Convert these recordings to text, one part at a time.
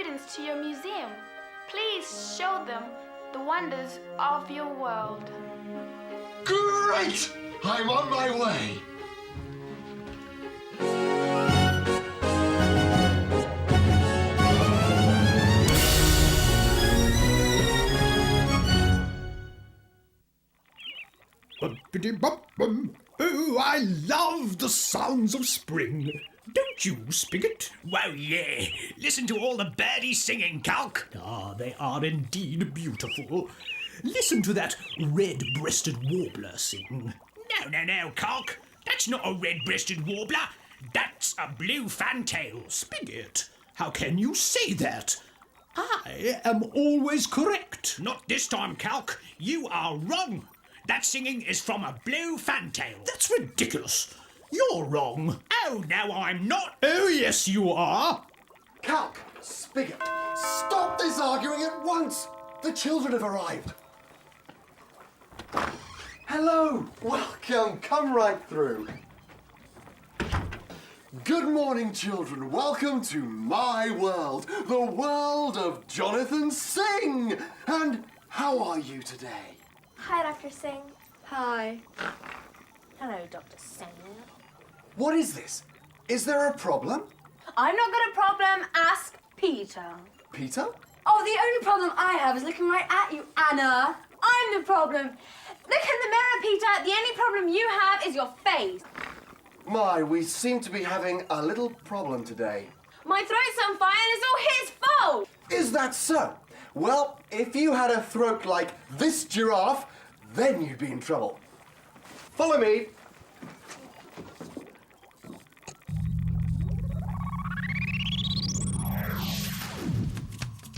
students to your museum. Please show them the wonders of your world. Great! I'm on my way. Oh, I love the sounds of spring. Don't you, Spigot? Well, yeah. Listen to all the birdies singing, Calc. Ah, they are indeed beautiful. Listen to that red-breasted warbler sing. No, Calc. That's not a red-breasted warbler. That's a blue fantail. Spigot, how can you say that? I am always correct. Not this time, Calc. You are wrong. That singing is from a blue fantail. That's ridiculous. You're wrong. Oh, no, I'm not. Oh, yes, you are. Calc, Spigot, stop this arguing at once. The children have arrived. Hello, welcome, come right through. Good morning, children. Welcome to my world, the world of Jonathan Singh. And how are you today? Hi, Dr. Singh. Hi. Hello, Dr. Singh. What is this? Is there a problem? I've not got a problem. Ask Peter. Peter? Oh, the only problem I have is looking right at you, Anna. I'm the problem. Look in the mirror, Peter. The only problem you have is your face. My, we seem to be having a little problem today. My throat's on fire and it's all his fault. Is that so? Well, if you had a throat like this giraffe, then you'd be in trouble. Follow me.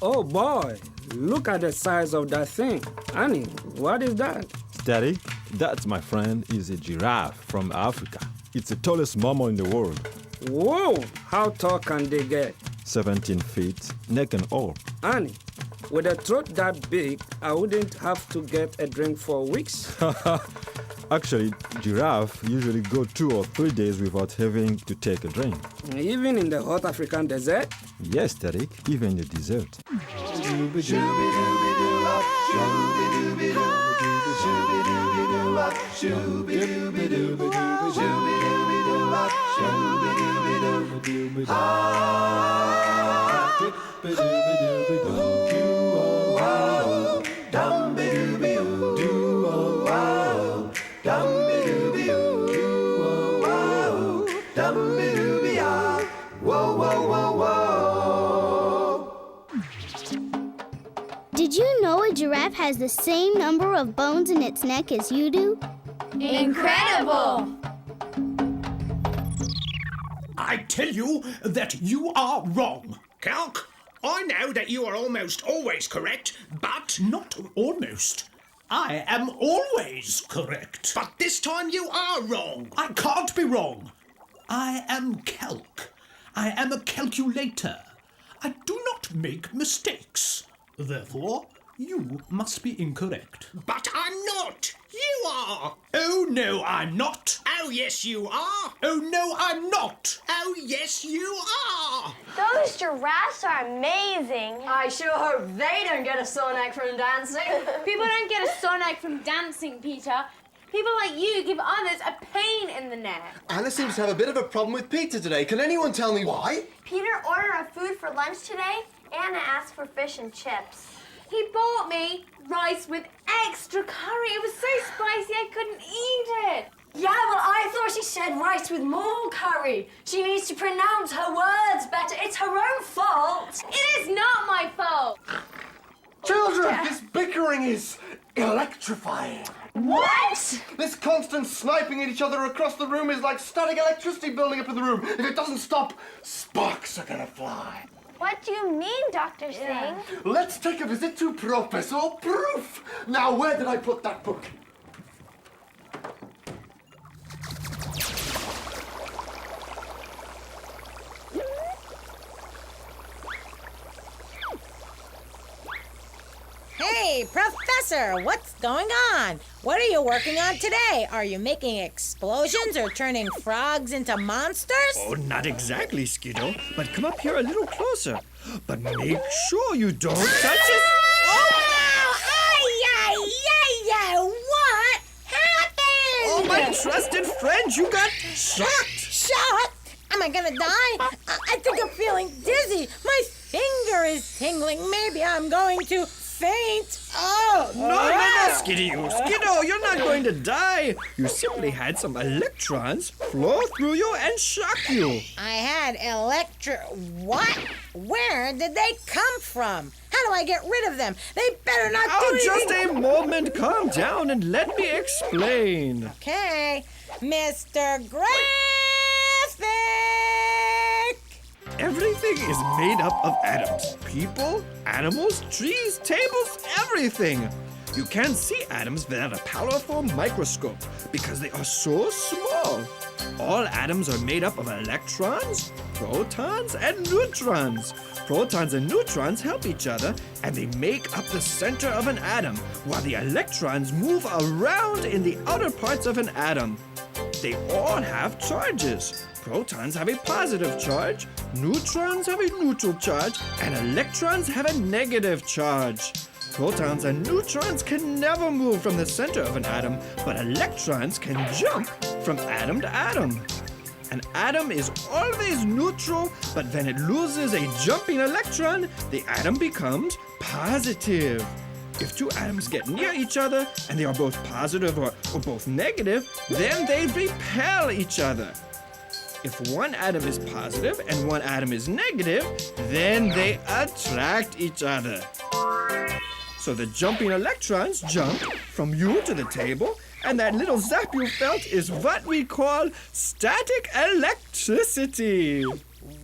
Oh boy, look at the size of that thing. Annie, what is that? Daddy, that, my friend, is a giraffe from Africa. It's the tallest mammal in the world. Whoa, how tall can they get? 17 feet, neck and all. Annie, with a throat that big, I wouldn't have to get a drink for weeks. Actually, giraffe usually go 2 or 3 days without having to take a drink. Even in the hot African desert? Yes, Daddy, even in the desert. Did you know a giraffe has the same number of bones in its neck as you do? Incredible! I tell you that you are wrong. Calc, I know that you are almost always correct, but... Not almost. I am always correct. But this time you are wrong. I can't be wrong. I am calc. I am a calculator. I do not make mistakes. Therefore, you must be incorrect. But I'm not. You are. Oh, no, I'm not. Oh, yes, you are. Oh, no, I'm not. Oh, yes, you are. Those giraffes are amazing. I sure hope they don't get a sore neck from dancing. People don't get a sore neck from dancing, Peter. People like you give others a pain in the neck. Anna seems to have a bit of a problem with Peter today. Can anyone tell me why? Peter ordered our food for lunch today. Anna asked for fish and chips. He bought me rice with extra curry. It was so spicy I couldn't eat it. Yeah, well, I thought she said rice with more curry. She needs to pronounce her words better. It's her own fault. It is not my fault. Children, this bickering is electrifying. What? This constant sniping at each other across the room is like static electricity building up in the room. If it doesn't stop, sparks are gonna fly. What do you mean, Dr. Singh? Let's take a visit to Professor Proof. Now, where did I put that book? Hey, Hey, Professor, what's going on? What are you working on today? Are you making explosions or turning frogs into monsters? Oh, not exactly, Skiddo, but come up here a little closer. But make sure you don't touch it. What happened? Oh, my trusted friend, you got shocked. Shot? Am I gonna die? I think I'm feeling dizzy. My finger is tingling. Maybe I'm going to faint. Oh! No, Skiddo, you're not going to die. You simply had some electrons flow through you and shock you. I had what? Where did they come from? How do I get rid of them? They better not do anything. Just a moment. Calm down and let me explain. Okay, Mr. Graphic! Everything is made up of atoms. People, animals, trees, tables, everything. You can't see atoms without a powerful microscope because they are so small. All atoms are made up of electrons, protons, and neutrons. Protons and neutrons help each other, and they make up the center of an atom, while the electrons move around in the outer parts of an atom. They all have charges. Protons have a positive charge, neutrons have a neutral charge, and electrons have a negative charge. Protons and neutrons can never move from the center of an atom, but electrons can jump from atom to atom. An atom is always neutral, but when it loses a jumping electron, the atom becomes positive. If two atoms get near each other and they are both positive or both negative, then they repel each other. If one atom is positive and one atom is negative, then they attract each other. So the jumping electrons jump from you to the table, and that little zap you felt is what we call static electricity.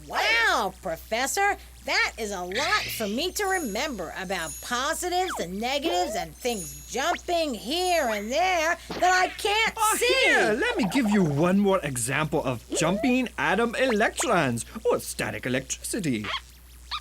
Wow, Professor, that is a lot for me to remember about positives and negatives and things jumping here and there that I can't see. Here, let me give you one more example of jumping atom electrons, or static electricity.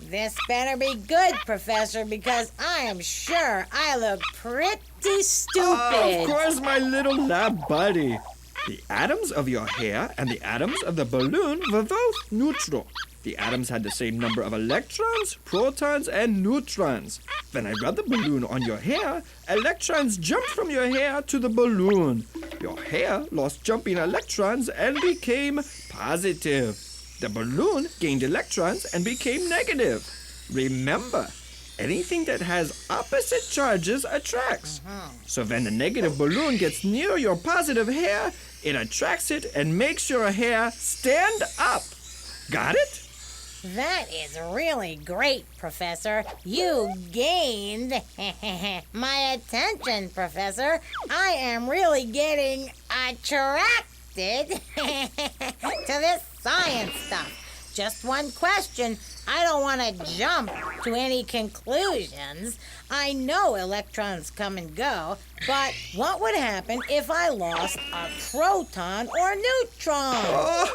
This better be good, Professor, because I am sure I look pretty stupid. Of course, my little lab buddy. The atoms of your hair and the atoms of the balloon were both neutral. The atoms had the same number of electrons, protons, and neutrons. When I rubbed the balloon on your hair, electrons jumped from your hair to the balloon. Your hair lost jumping electrons and became positive. The balloon gained electrons and became negative. Remember, anything that has opposite charges attracts. So when the negative balloon gets near your positive hair, it attracts it and makes your hair stand up. Got it? That is really great, Professor. You gained my attention, Professor. I am really getting attracted to this science stuff. Just one question. I don't want to jump to any conclusions. I know electrons come and go, but what would happen if I lost a proton or neutron?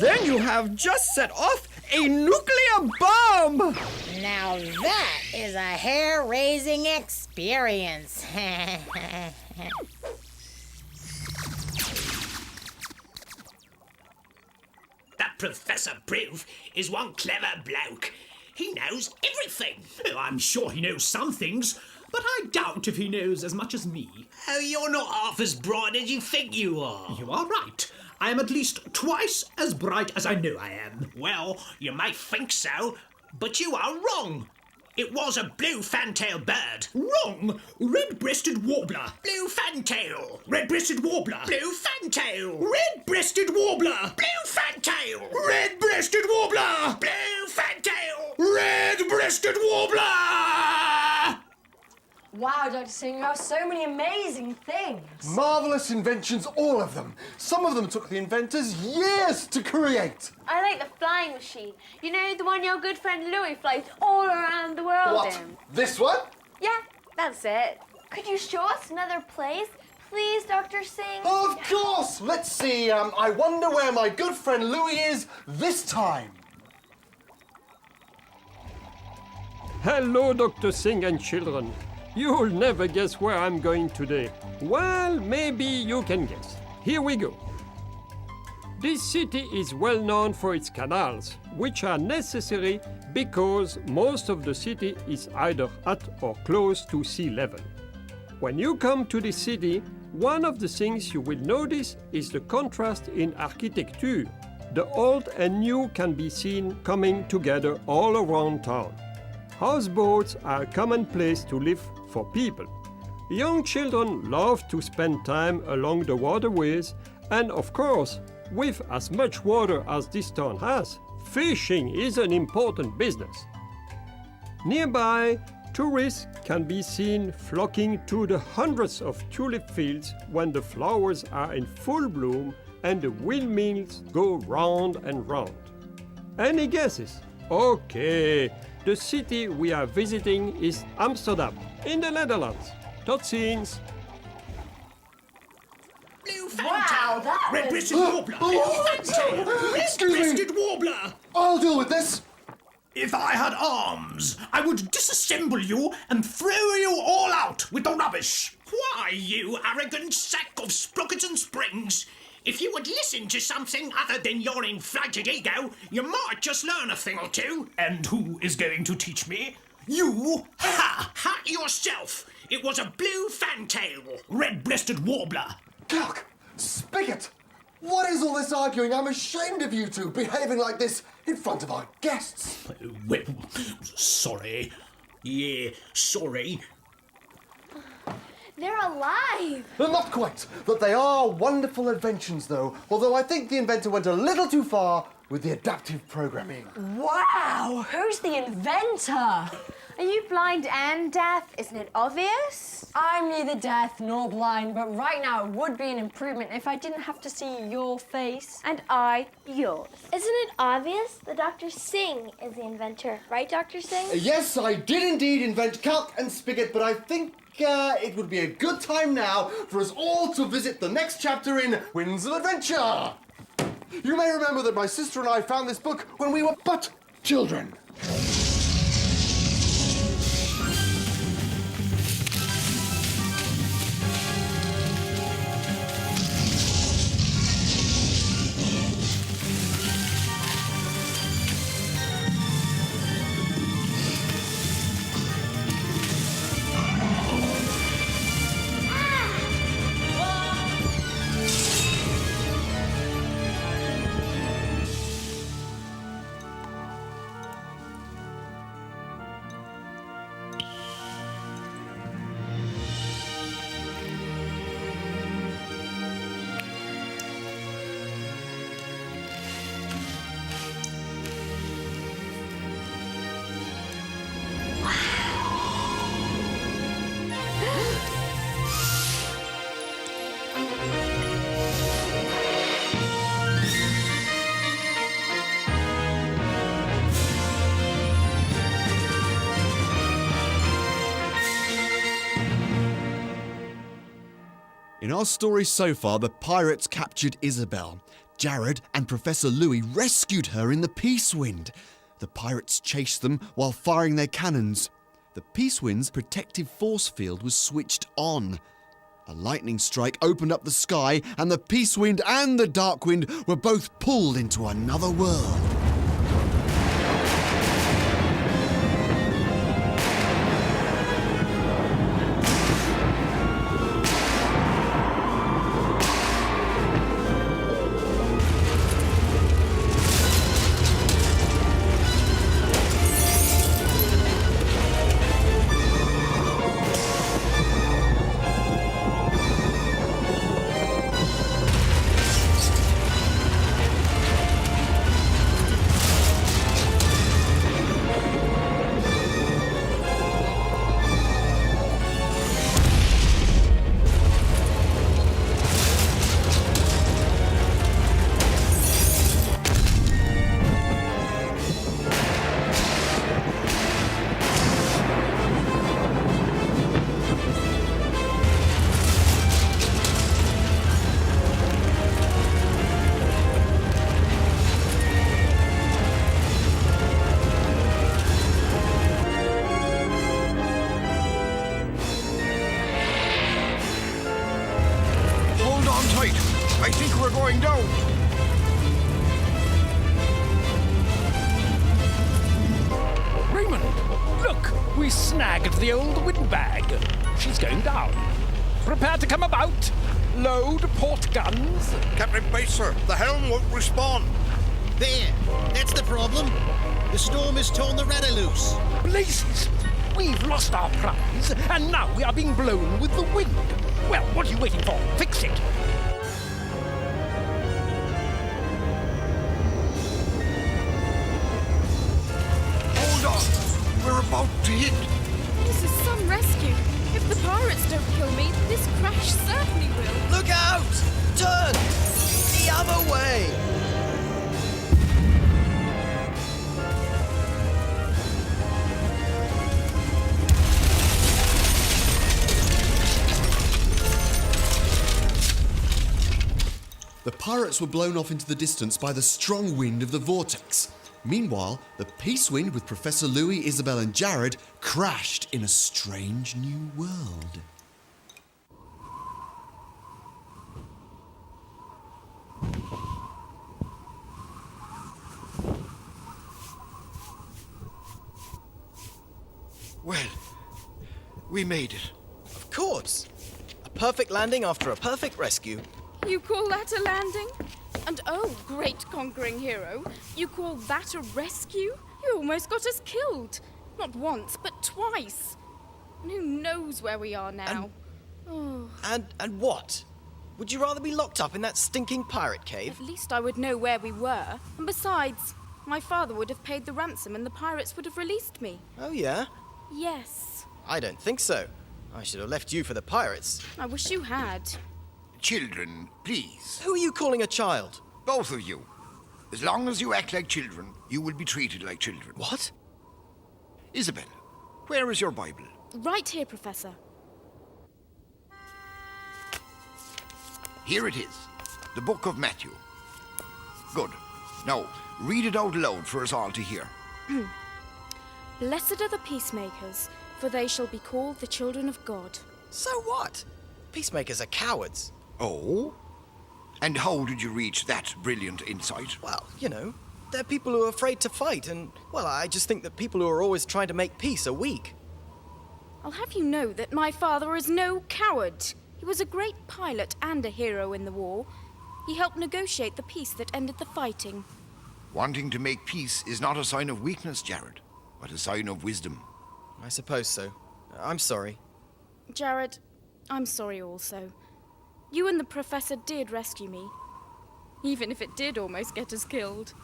Then you have just set off a nuclear bomb! Now that is a hair-raising experience. That Professor Proof is one clever bloke. He knows everything. I'm sure he knows some things, but I doubt if he knows as much as me. Oh, you're not half as bright as you think you are. You are right. I am at least twice as bright as I know I am. Well, you may think so, but you are wrong. It was a blue fantail bird. Wrong! Red-breasted warbler. Blue fantail. Red-breasted warbler. Blue fantail. Red-breasted warbler. Blue fantail. Red-breasted warbler. Blue fantail. Red-breasted warbler! Wow, Dr. Singh, you have so many amazing things. Marvelous inventions, all of them. Some of them took the inventors years to create. I like the flying machine. You know, the one your good friend Louis flies all around the world What? in. This one? Yeah, that's it. Could you show us another place, please, Dr. Singh? Of course! Let's see, I wonder where my good friend Louis is this time. Hello, Dr. Singh and children. You'll never guess where I'm going today. Well, maybe you can guess. Here we go. This city is well known for its canals, which are necessary because most of the city is either at or close to sea level. When you come to the city, one of the things you will notice is the contrast in architecture. The old and new can be seen coming together all around town. Houseboats are a common place to live for people. Young children love to spend time along the waterways, and of course, with as much water as this town has, fishing is an important business. Nearby, tourists can be seen flocking to the hundreds of tulip fields when the flowers are in full bloom and the windmills go round and round. Any guesses? Okay, the city we are visiting is Amsterdam, in the Netherlands. Tot ziens! Wow, that red-breasted warbler! Red-breasted warbler! I'll deal with this. If I had arms, I would disassemble you and throw you all out with the rubbish. Why, you arrogant sack of sprockets and springs! If you would listen to something other than your inflated ego, you might just learn a thing or two. And who is going to teach me? You? Ha! Ha yourself! It was a blue fantail. Red-breasted warbler. Calc! Spigot! What is all this arguing? I'm ashamed of you two behaving like this in front of our guests. Well, sorry. Yeah, sorry. They're alive! Not quite, but they are wonderful inventions, though, although I think the inventor went a little too far with the adaptive programming. Wow! Who's the inventor? Are you blind and deaf? Isn't it obvious? I'm neither deaf nor blind, but right now it would be an improvement if I didn't have to see your face. And I yours. Isn't it obvious that Dr. Singh is the inventor, right, Dr. Singh? Yes, I did indeed invent Calc and Spigot, but I think it would be a good time now for us all to visit the next chapter in Winds of Adventure. You may remember that my sister and I found this book when we were but children. In our story so far, the pirates captured Isabel. Jared and Professor Louis rescued her in the Peace Wind. The pirates chased them while firing their cannons. The Peace Wind's protective force field was switched on. A lightning strike opened up the sky, and the Peace Wind and the Dark Wind were both pulled into another world. we're going down. Raymond, look! We snagged the old windbag. She's going down. Prepare to come about. Load port guns. Captain Pacer, the helm won't respond. There, that's the problem. The storm has torn the rudder loose. Blazes! We've lost our prize, and now we are being blown with the wind. Well, what are you waiting for? Fix it! Hold on! We're about to hit. This is some rescue. If the pirates don't kill me, this crash certainly will. Look out! Turn! The other way! The pirates were blown off into the distance by the strong wind of the vortex. Meanwhile, the Peace Wind with Professor Louis, Isabel and Jared crashed in a strange new world. Well, we made it. Of course. A perfect landing after a perfect rescue. You call that a landing? And oh, great conquering hero, you call that a rescue? You almost got us killed. Not once, but twice. And who knows where we are now? And what? Would you rather be locked up in that stinking pirate cave? At least I would know where we were. And besides, my father would have paid the ransom and the pirates would have released me. Oh, yeah? Yes. I don't think so. I should have left you for the pirates. I wish you had. Children, please. Who are you calling a child? Both of you. As long as you act like children, you will be treated like children. What? Isabel, where is your Bible? Right here, Professor. Here it is. The book of Matthew. Good. Now, read it out loud for us all to hear. Blessed are the peacemakers, for they shall be called the children of God. So what? Peacemakers are cowards. Oh? And how did you reach that brilliant insight? Well, you know, they're people who are afraid to fight, and, well, I just think that people who are always trying to make peace are weak. I'll have you know that my father is no coward. He was a great pilot and a hero in the war. He helped negotiate the peace that ended the fighting. Wanting to make peace is not a sign of weakness, Jared, but a sign of wisdom. I suppose so. I'm sorry. Jared, I'm sorry also. You and the Professor did rescue me, even if it did almost get us killed.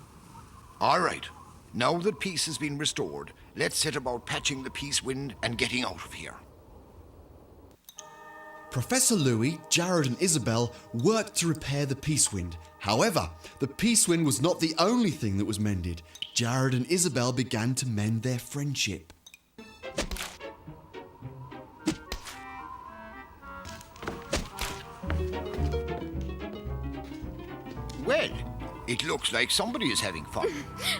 All right. Now that peace has been restored, let's set about patching the Peace Wind and getting out of here. Professor Louis, Jared and Isabel worked to repair the Peace Wind. However, the Peace Wind was not the only thing that was mended. Jared and Isabel began to mend their friendship. Well, it looks like somebody is having fun.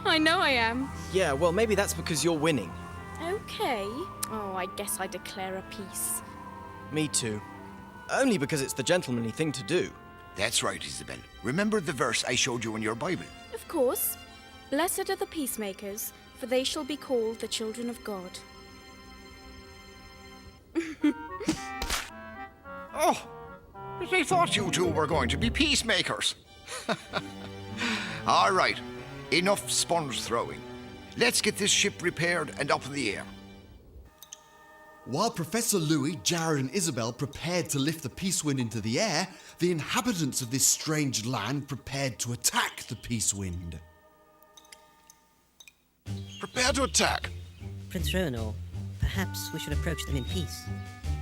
I know I am. Yeah, well, maybe that's because you're winning. Okay. Oh, I guess I declare a peace. Me too. Only because it's the gentlemanly thing to do. That's right, Isabel. Remember the verse I showed you in your Bible? Of course. Blessed are the peacemakers, for they shall be called the children of God. Oh, they thought you two were going to be peacemakers. All right, enough sponge throwing. Let's get this ship repaired and up in the air. While Professor Louis, Jared and Isabel prepared to lift the Peace Wind into the air, the inhabitants of this strange land prepared to attack the Peace Wind. Prepare to attack. Prince Ronor, perhaps we should approach them in peace.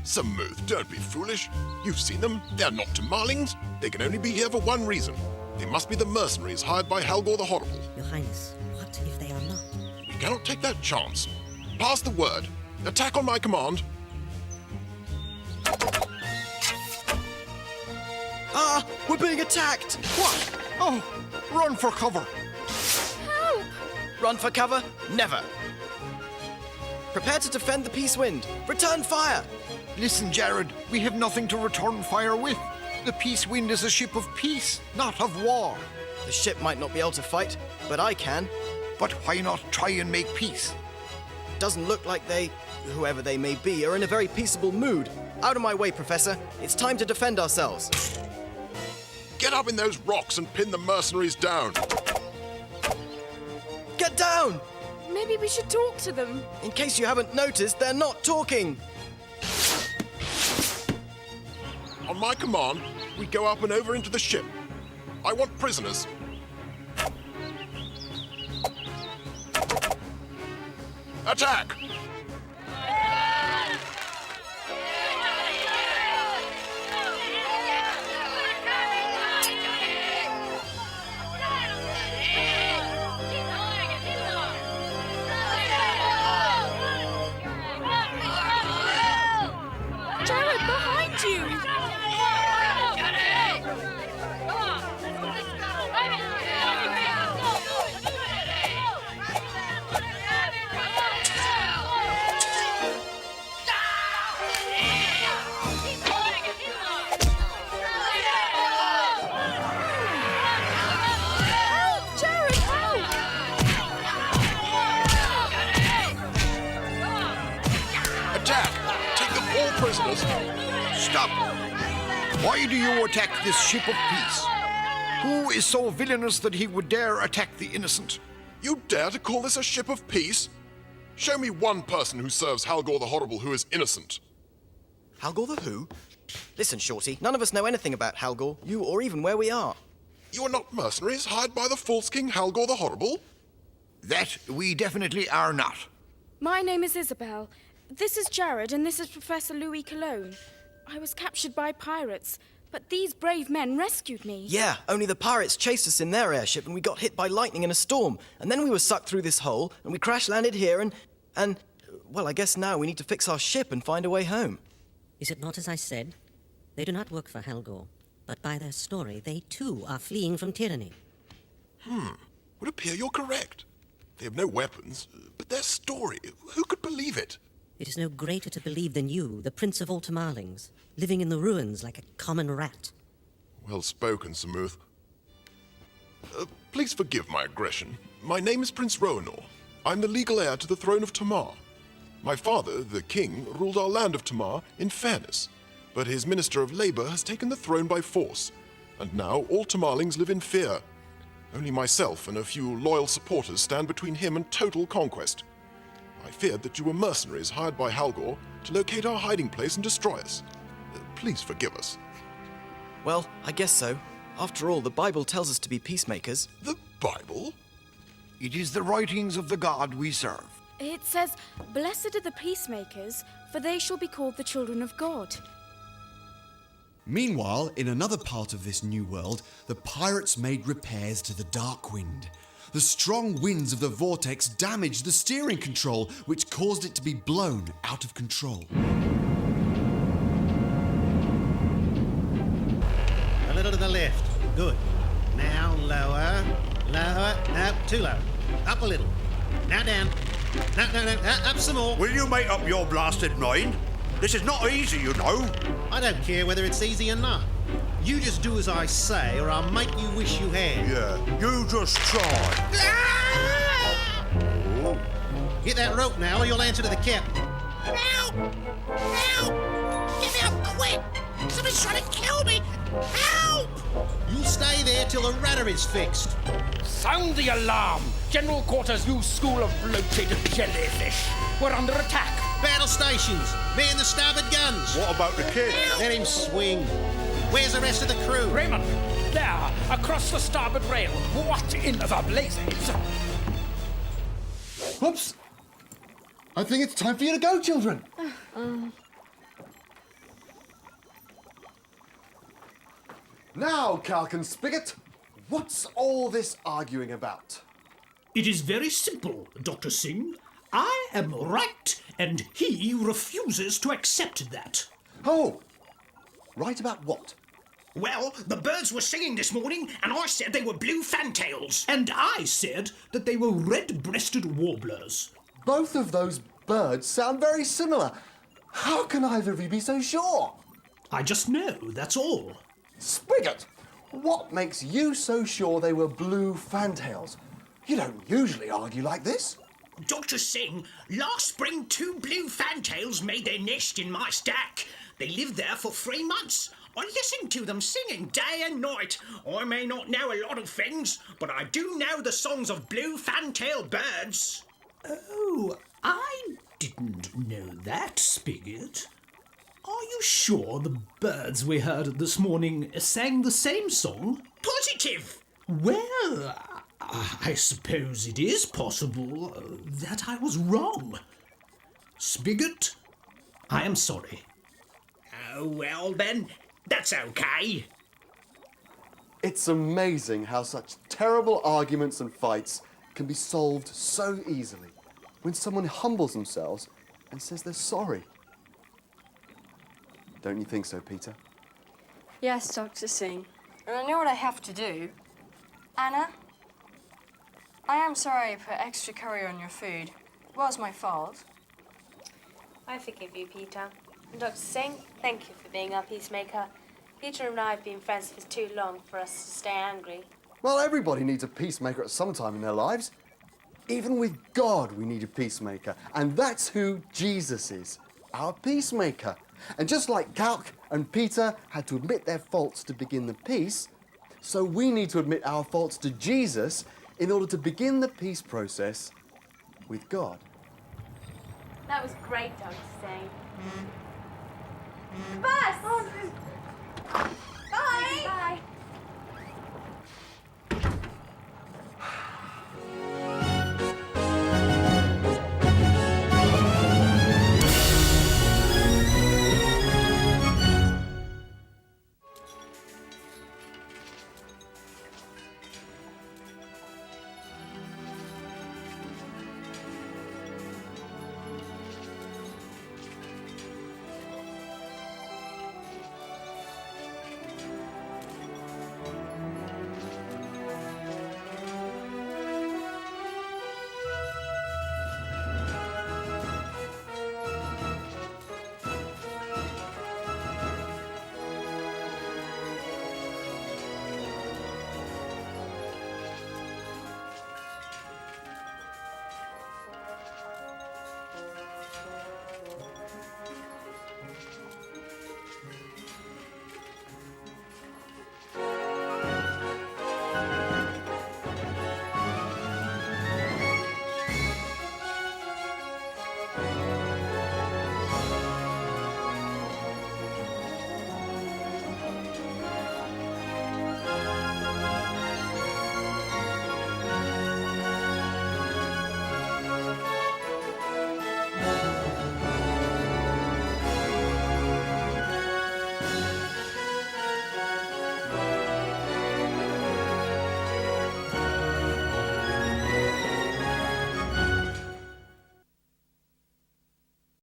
Samuth, don't be foolish. You've seen them. They're not Tomarlings. They can only be here for one reason. They must be the mercenaries hired by Halgor the Horrible. Your Highness, what if they are not? We cannot take that chance. Pass the word. Attack on my command. Ah, we're being attacked! What? Oh, run for cover. Help! Run for cover? Never. Prepare to defend the Peace Wind. Return fire! Listen, Jared, we have nothing to return fire with. The Peace Wind is a ship of peace, not of war. The ship might not be able to fight, but I can. But why not try and make peace? Doesn't look like they, whoever they may be, are in a very peaceable mood. Out of my way, Professor. It's time to defend ourselves. Get up in those rocks and pin the mercenaries down. Get down! Maybe we should talk to them. In case you haven't noticed, they're not talking. On my command, we go up and over into the ship. I want prisoners. Attack! Jared, behind you! Help! Jared, help! Attack! Take them all prisoners. Stop! Why do you attack this ship of peace? Who is so villainous that he would dare attack the innocent? You dare to call this a ship of peace? Show me one person who serves Halgor the Horrible who is innocent. Halgor the who? Listen, Shorty, none of us know anything about Halgor, you or even where we are. You are not mercenaries hired by the false king Halgor the Horrible? That we definitely are not. My name is Isabel. This is Jared, and this is Professor Louis Cologne. I was captured by pirates, but these brave men rescued me. Yeah, only the pirates chased us in their airship and we got hit by lightning in a storm. And then we were sucked through this hole and we crash landed here and, well, I guess now we need to fix our ship and find a way home. Is it not as I said? They do not work for Halgor, but by their story, they too are fleeing from tyranny. Would appear you're correct. They have no weapons, but their story, who could believe it? It is no greater to believe than you, the Prince of Ultimarlings, living in the ruins like a common rat. Well spoken, Samuth. Please forgive my aggression. My name is Prince Roanor. I'm the legal heir to the throne of Tamar. My father, the king, ruled our land of Tamar in fairness, but his minister of labor has taken the throne by force, and now all Tamarlings live in fear. Only myself and a few loyal supporters stand between him and total conquest. I feared that you were mercenaries hired by Halgor to locate our hiding place and destroy us. Please forgive us. Well, I guess so. After all, the Bible tells us to be peacemakers. The Bible? It is the writings of the God we serve. It says, "Blessed are the peacemakers, for they shall be called the children of God." Meanwhile, in another part of this new world, the pirates made repairs to the Dark Wind. The strong winds of the vortex damaged the steering control, which caused it to be blown out of control. A little to the left. Good. Now lower. Lower. No, too low. Up a little. Now down. No. Up some more. Will you make up your blasted mind? This is not easy, you know. I don't care whether it's easy or not. You just do as I say, or I'll make you wish you had. Yeah, you just try. Oh. Get that rope now, or you'll answer to the captain. Help! Help! Get me out quick! Somebody's trying to kill me! Help! You'll stay there till the rudder is fixed. Sound the alarm! General quarters, you school of bloated jellyfish. We're under attack. Battle stations. Man the starboard guns. What about the kid? Let him swing. Where's the rest of the crew? Raymond, there, across the starboard rail. What in the blazes? Whoops! I think it's time for you to go, children. Now, Calc and Spigot, what's all this arguing about? It is very simple, Dr. Singh. I am right, and he refuses to accept that. Oh, right about what? Well, the birds were singing this morning, and I said they were blue fantails. And I said that they were red-breasted warblers. Both of those birds sound very similar. How can either of you be so sure? I just know, that's all. Spigot, what makes you so sure they were blue fantails? You don't usually argue like this. Dr. Singh, last spring 2 blue fantails made their nest in my stack. They lived there for 3 months. I listened to them singing day and night. I may not know a lot of things, but I do know the songs of blue fantail birds. Oh, I didn't know that, Spigot. Are you sure the birds we heard this morning sang the same song? Positive! Well, I suppose it is possible that I was wrong. Spigot, I am sorry. Oh, well then, that's okay. It's amazing how such terrible arguments and fights can be solved so easily when someone humbles themselves and says they're sorry. Don't you think so, Peter? Yes, Dr. Singh. And I know what I have to do. Anna, I am sorry I put extra curry on your food. It was my fault. I forgive you, Peter. And Dr. Singh, thank you for being our peacemaker. Peter and I have been friends for too long for us to stay angry. Well, everybody needs a peacemaker at some time in their lives. Even with God, we need a peacemaker. And that's who Jesus is, our peacemaker. And just like Calc and Peter had to admit their faults to begin the peace, so we need to admit our faults to Jesus in order to begin the peace process with God. That was great, Dr. Singh. Bus!